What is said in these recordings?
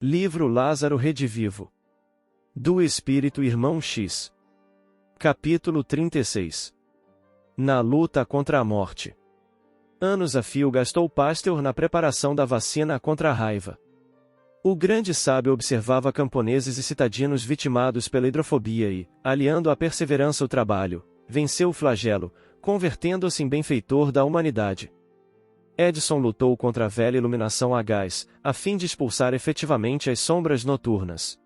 Livro Lázaro Redivivo. Do Espírito Irmão X. Capítulo 36. Na luta contra a morte. Anos a fio gastou Pasteur na preparação da vacina contra a raiva. O grande sábio observava camponeses e citadinos vitimados pela hidrofobia e, aliando à perseverança o trabalho, venceu o flagelo, convertendo-se em benfeitor da humanidade. Edison lutou contra a velha iluminação a gás, a fim de expulsar efetivamente as sombras noturnas.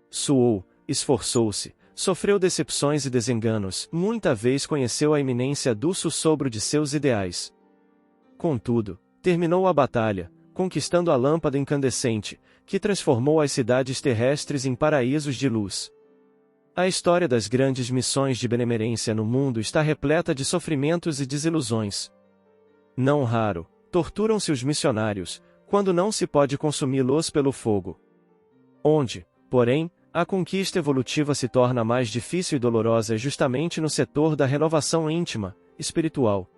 Suou, esforçou-se, sofreu decepções e desenganos, muita vez conheceu a iminência do sussobro de seus ideais. Contudo, terminou a batalha, conquistando a lâmpada incandescente, que transformou as cidades terrestres em paraísos de luz. A história das grandes missões de benemerência no mundo está repleta de sofrimentos e desilusões. Não raro, torturam-se os missionários, quando não se pode consumi-los pelo fogo. Onde, porém, a conquista evolutiva se torna mais difícil e dolorosa é justamente no setor da renovação íntima, espiritual.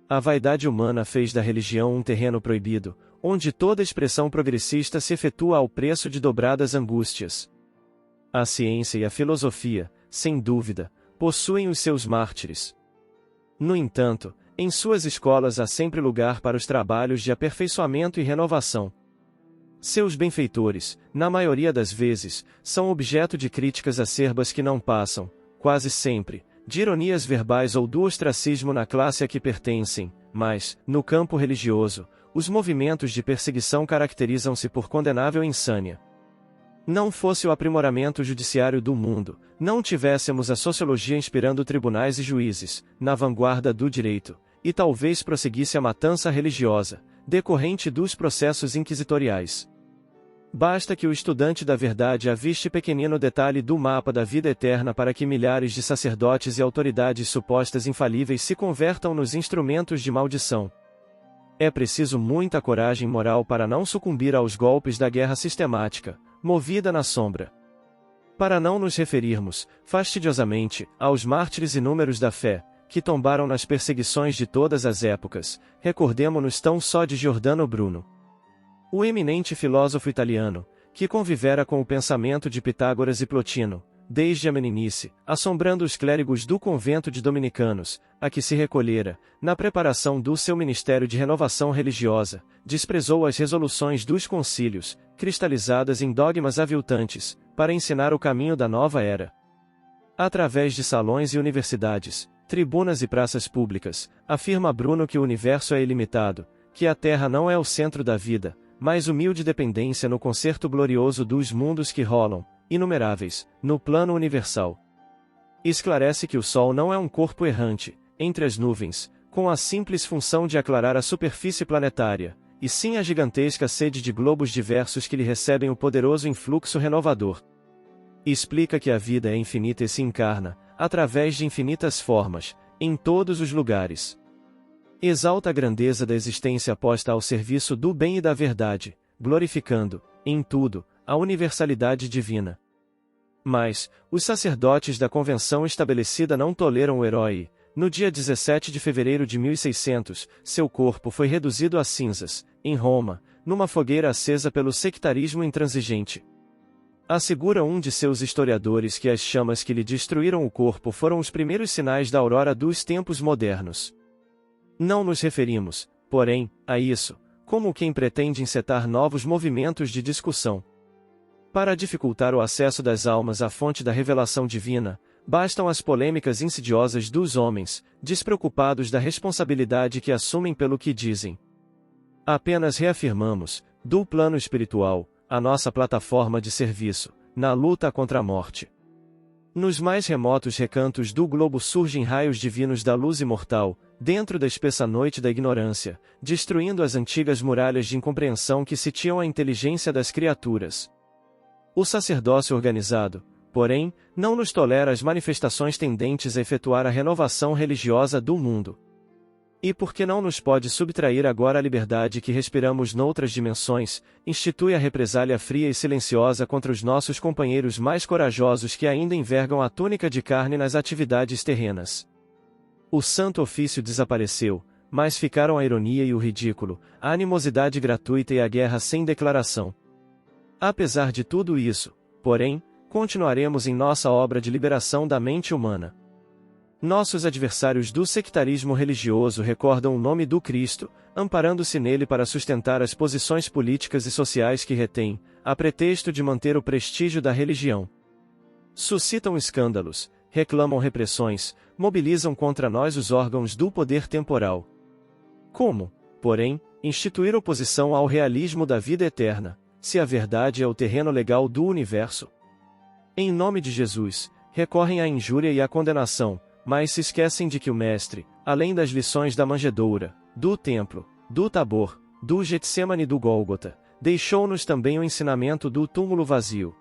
A vaidade humana fez da religião um terreno proibido, onde toda expressão progressista se efetua ao preço de dobradas angústias. A ciência e a filosofia, sem dúvida, possuem os seus mártires. No entanto, em suas escolas há sempre lugar para os trabalhos de aperfeiçoamento e renovação. Seus benfeitores, na maioria das vezes, são objeto de críticas acerbas que não passam, quase sempre, de ironias verbais ou do ostracismo na classe a que pertencem, mas, no campo religioso, os movimentos de perseguição caracterizam-se por condenável insânia. Não fosse o aprimoramento judiciário do mundo, não tivéssemos a sociologia inspirando tribunais e juízes, na vanguarda do direito, e talvez prosseguisse a matança religiosa, decorrente dos processos inquisitoriais. Basta que o estudante da verdade aviste pequenino detalhe do mapa da vida eterna para que milhares de sacerdotes e autoridades supostas infalíveis se convertam nos instrumentos de maldição. É preciso muita coragem moral para não sucumbir aos golpes da guerra sistemática, movida na sombra. Para não nos referirmos, fastidiosamente, aos mártires inúmeros da fé, que tombaram nas perseguições de todas as épocas, recordemo-nos tão só de Giordano Bruno. O eminente filósofo italiano, que convivera com o pensamento de Pitágoras e Plotino, desde a meninice, assombrando os clérigos do convento de dominicanos, a que se recolhera, na preparação do seu ministério de renovação religiosa, desprezou as resoluções dos concílios, cristalizadas em dogmas aviltantes, para ensinar o caminho da nova era. Através de salões e universidades, tribunas e praças públicas, afirma Bruno que o universo é ilimitado, que a Terra não é o centro da vida, mas humilde dependência no concerto glorioso dos mundos que rolam, inumeráveis, no plano universal. Esclarece que o Sol não é um corpo errante, entre as nuvens, com a simples função de aclarar a superfície planetária, e sim a gigantesca sede de globos diversos que lhe recebem o poderoso influxo renovador. Explica que a vida é infinita e se encarna, através de infinitas formas, em todos os lugares. Exalta a grandeza da existência posta ao serviço do bem e da verdade, glorificando, em tudo, a universalidade divina. Mas, os sacerdotes da convenção estabelecida não toleram o herói e, no dia 17 de fevereiro de 1600, seu corpo foi reduzido a cinzas, em Roma, numa fogueira acesa pelo sectarismo intransigente. Assegura um de seus historiadores que as chamas que lhe destruíram o corpo foram os primeiros sinais da aurora dos tempos modernos. Não nos referimos, porém, a isso, como quem pretende encetar novos movimentos de discussão. Para dificultar o acesso das almas à fonte da revelação divina, bastam as polêmicas insidiosas dos homens, despreocupados da responsabilidade que assumem pelo que dizem. Apenas reafirmamos, do plano espiritual, a nossa plataforma de serviço, na luta contra a morte. Nos mais remotos recantos do globo surgem raios divinos da luz imortal, dentro da espessa noite da ignorância, destruindo as antigas muralhas de incompreensão que sitiam a inteligência das criaturas. O sacerdócio organizado, porém, não nos tolera as manifestações tendentes a efetuar a renovação religiosa do mundo. E porque não nos pode subtrair agora a liberdade que respiramos noutras dimensões, institui a represália fria e silenciosa contra os nossos companheiros mais corajosos que ainda envergam a túnica de carne nas atividades terrenas. O santo ofício desapareceu, mas ficaram a ironia e o ridículo, a animosidade gratuita e a guerra sem declaração. Apesar de tudo isso, porém, continuaremos em nossa obra de liberação da mente humana. Nossos adversários do sectarismo religioso recordam o nome do Cristo, amparando-se nele para sustentar as posições políticas e sociais que retém, a pretexto de manter o prestígio da religião. Suscitam escândalos, reclamam repressões, mobilizam contra nós os órgãos do poder temporal. Como, porém, instituir oposição ao realismo da vida eterna, se a verdade é o terreno legal do universo? Em nome de Jesus, recorrem à injúria e à condenação, mas se esquecem de que o Mestre, além das lições da manjedoura, do templo, do Tabor, do Getsêmani e do Gólgota, deixou-nos também o ensinamento do túmulo vazio.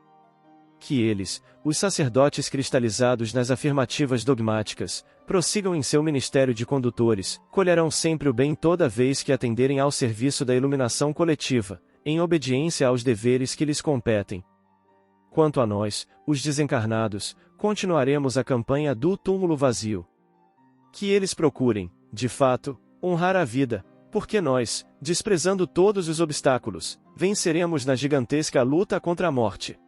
Que eles, os sacerdotes cristalizados nas afirmativas dogmáticas, prossigam em seu ministério de condutores, colherão sempre o bem toda vez que atenderem ao serviço da iluminação coletiva, em obediência aos deveres que lhes competem. Quanto a nós, os desencarnados, continuaremos a campanha do túmulo vazio. Que eles procurem, de fato, honrar a vida, porque nós, desprezando todos os obstáculos, venceremos na gigantesca luta contra a morte.